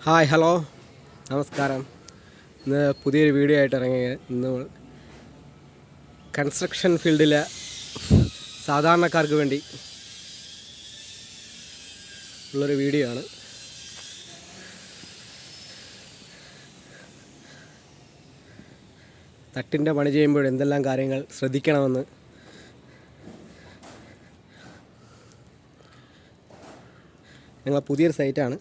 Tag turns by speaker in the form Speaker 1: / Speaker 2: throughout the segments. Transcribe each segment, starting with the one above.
Speaker 1: Hi hello നമസ്കാരം. ഇന്ന് പുതിയൊരു വീഡിയോ ആയിട്ട് ഇറങ്ങിയ ഇന്ന് കൺസ്ട്രക്ഷൻ ഫീൽഡിലെ സാധാരണക്കാർക്ക് വേണ്ടി ഉള്ളൊരു വീഡിയോ ആണ്. തട്ടിൻ്റെ പണി ചെയ്യുമ്പോൾ എന്തെല്ലാം കാര്യങ്ങൾ ശ്രദ്ധിക്കണമെന്ന് ഞങ്ങളെ പുതിയൊരു സൈറ്റാണ്.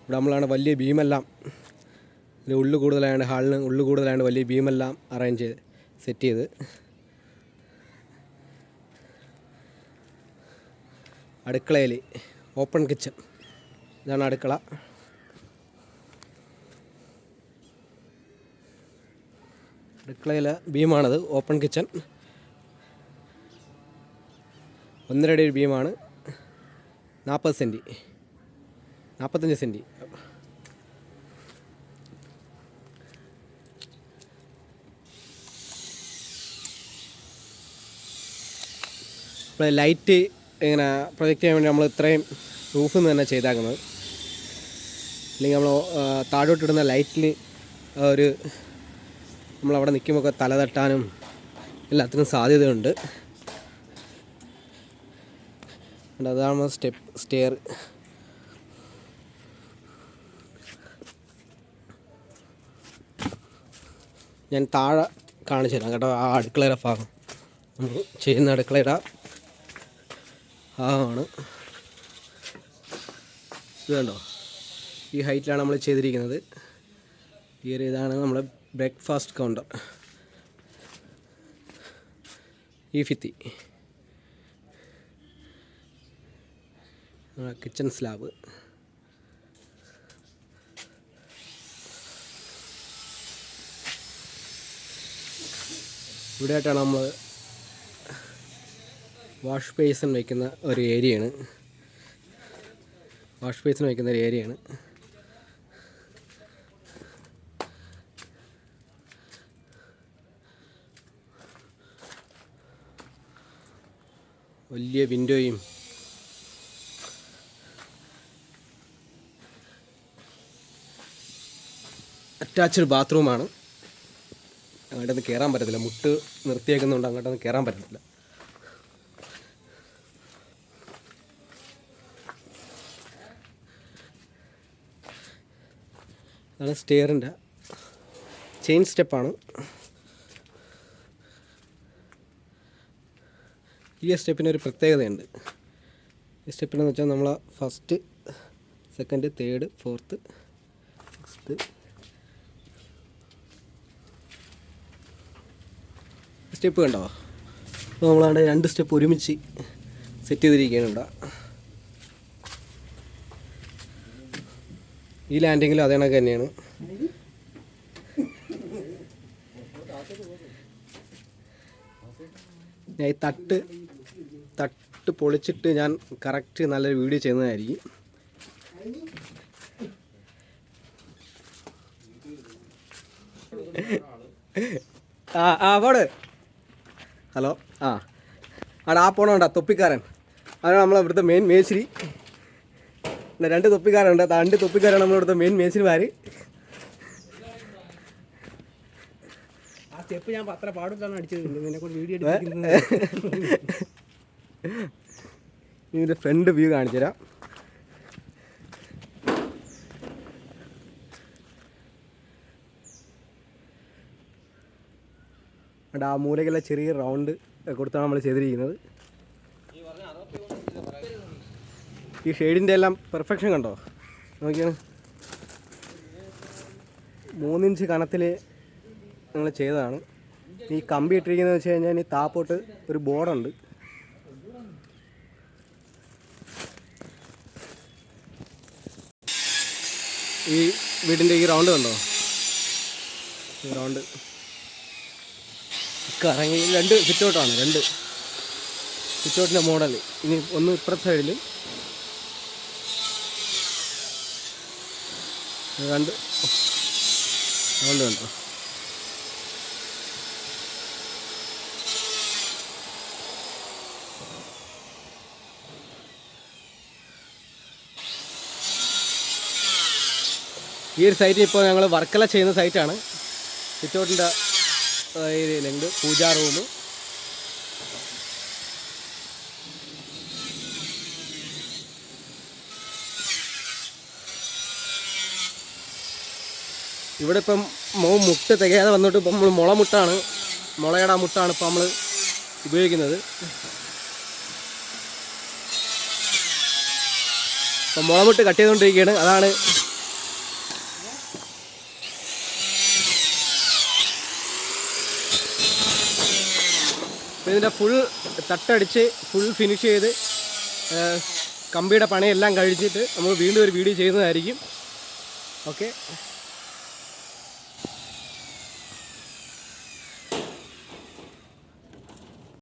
Speaker 1: ഇവിടെ നമ്മളാണ് വലിയ ബീമെല്ലാം, ഇതിൽ ഉള്ളു കൂടുതലായതുകൊണ്ട് ഹാളിന് ഉള്ളു കൂടുതലായതുകൊണ്ട് വലിയ ബീമെല്ലാം അറേഞ്ച് ചെയ്ത് സെറ്റ് ചെയ്ത് അടുക്കളയിൽ ഓപ്പൺ കിച്ചൺ, ഇതാണ് അടുക്കള. അടുക്കളയിലെ ബീമാണത്, ഓപ്പൺ കിച്ചൺ. 1.5 അടി ബീമാണ്, 40 സെൻറ്റി 45 സെൻറ്റി. ഇപ്പോൾ ലൈറ്റ് ഇങ്ങനെ പ്രൊജക്റ്റ് ചെയ്യാൻ വേണ്ടി നമ്മൾ ഇത്രയും റൂഫിൽ നിന്ന് തന്നെ ചെയ്താക്കുന്നത്. അല്ലെങ്കിൽ നമ്മൾ താഴോട്ടിടുന്ന ലൈറ്റിൽ ഒരു നമ്മളവിടെ നിൽക്കുമ്പോൾ തല തട്ടാനും എല്ലാത്തിനും സാധ്യതയുണ്ട്. അതാണ് സ്റ്റെയർ. ഞാൻ താഴെ കാണിച്ചു തരാം കേട്ടോ. ആ അടുക്കളയുടെ ഭാഗം നമ്മൾ ചെയ്യുന്ന അടുക്കളയുടെ ഭാഗമാണ് ഇത്. കണ്ടോ, ഈ ഹൈറ്റിലാണ് നമ്മൾ ചെയ്തിരിക്കുന്നത്. ഈ ഒരു ഇതാണ് നമ്മുടെ ബ്രേക്ക്ഫാസ്റ്റ് കൗണ്ടർ. ഈ ഭിത്തി കിച്ചൺ സ്ലാബ്. ഇവിടെയായിട്ടാണ് നമ്മൾ വാഷ് ബേസിൻ വയ്ക്കുന്ന ഒരു ഏരിയയാണ്. വാഷ് ബേസിൻ വയ്ക്കുന്ന ഒരു ഏരിയയാണ്. വലിയ വിൻഡോയും അറ്റാച്ച്ഡ് ബാത്റൂമാണ്. അങ്ങോട്ടൊന്നും കയറാൻ പറ്റത്തില്ല, മുട്ട് നിർത്തിയേക്കുന്നുണ്ട്, അങ്ങോട്ടൊന്നും കയറാൻ പറ്റത്തില്ല. അതാണ് സ്റ്റെയറിൻ്റെ ചെയിൻ സ്റ്റെപ്പാണ്. ഈ സ്റ്റെപ്പിനൊരു പ്രത്യേകതയുണ്ട്. ഈ സ്റ്റെപ്പിനെന്ന് വെച്ചാൽ നമ്മൾ first, second, third, fourth, sixth step കണ്ടോ. അപ്പോൾ നമ്മളാണ് 2 സ്റ്റെപ്പ് ഒരുമിച്ച് സെറ്റ് ചെയ്തിരിക്കുകയാണ് ഇവിടെ. ഈ ലാൻഡിങ്ങിലും അതേ കണക്ക് തന്നെയാണ്. ഞാൻ ഈ തട്ട് പൊളിച്ചിട്ട് ഞാൻ കറക്റ്റ് നല്ലൊരു വീഡിയോ ചെയ്യുന്നതായിരിക്കും. പോട്. ഹലോ, അവിടെ പോണോണ്ടാ തൊപ്പിക്കാരൻ, അതാണ് നമ്മളെ ഇവിടുത്തെ മെയിൻ മേശിരി. 2 തൊപ്പിക്കാരുണ്ട്, 2 തൊപ്പിക്കാരാണ് നമ്മളിവിടുത്തെ മെയിൻ മേശിരിമാർ. ആ സ്റ്റെപ്പ് ഞാൻ അത്ര പാടില്ലാണ് അടിച്ചത്, എന്നെക്കൊണ്ട് വീഡിയോ എടുക്കുന്നത്. ഇതിൻ്റെ ഫ്രണ്ട് വ്യൂ കാണിച്ചു തരാം. ആ മൂലയ്ക്കുള്ള ചെറിയ റൗണ്ട് കൊടുത്താണ് നമ്മൾ ചെയ്തിരിക്കുന്നത്. ഈ ഷെയ്ഡിൻ്റെ എല്ലാം പെർഫെക്ഷൻ കണ്ടോ, നോക്കിയാണ്. 3 ഇഞ്ച് കനത്തിൽ ഞങ്ങൾ ചെയ്തതാണ്. ഈ കമ്പി ഇട്ടിരിക്കുന്നത് വെച്ച് കഴിഞ്ഞാൽ ഈ താപ്പോട്ട് ഒരു ബോർഡുണ്ട്. ഈ വീടിൻ്റെ ഈ റൗണ്ട് കണ്ടോ, ഈ റൗണ്ട് കറങ്ങി 2 സിറ്റൗട്ടാണ്, 2 സിറ്റൗട്ടിൻ്റെ മോഡൽ. ഇനി ഒന്ന് ഇപ്പുറത്തെ സൈഡിൽ 2 റൗണ്ട് കണ്ടോ. ഈ ഒരു സൈറ്റ് ഇപ്പോൾ ഞങ്ങൾ വർക്കല ചെയ്യുന്ന സൈറ്റാണ്. സിറ്റൗട്ടിൻ്റെ ഏരിയയിലുണ്ട് പൂജാ റൂം. ഇവിടെ ഇപ്പം മുട്ട തികയാതെ വന്നിട്ട് ഇപ്പം നമ്മൾ മുളയുടെ മുട്ടാണ് ഇപ്പം നമ്മൾ ഉപയോഗിക്കുന്നത്. അപ്പം മുളമുട്ട് കട്ട് ചെയ്തുകൊണ്ടിരിക്കുകയാണ്. അതാണ് ഇതിൻ്റെ ഫുൾ തട്ടടിച്ച് ഫുൾ ഫിനിഷ് ചെയ്ത് കമ്പിയുടെ പണിയെല്ലാം കഴിച്ചിട്ട് നമ്മൾ വീണ്ടും ഒരു വീഡിയോ ചെയ്യുന്നതായിരിക്കും. ഓക്കെ.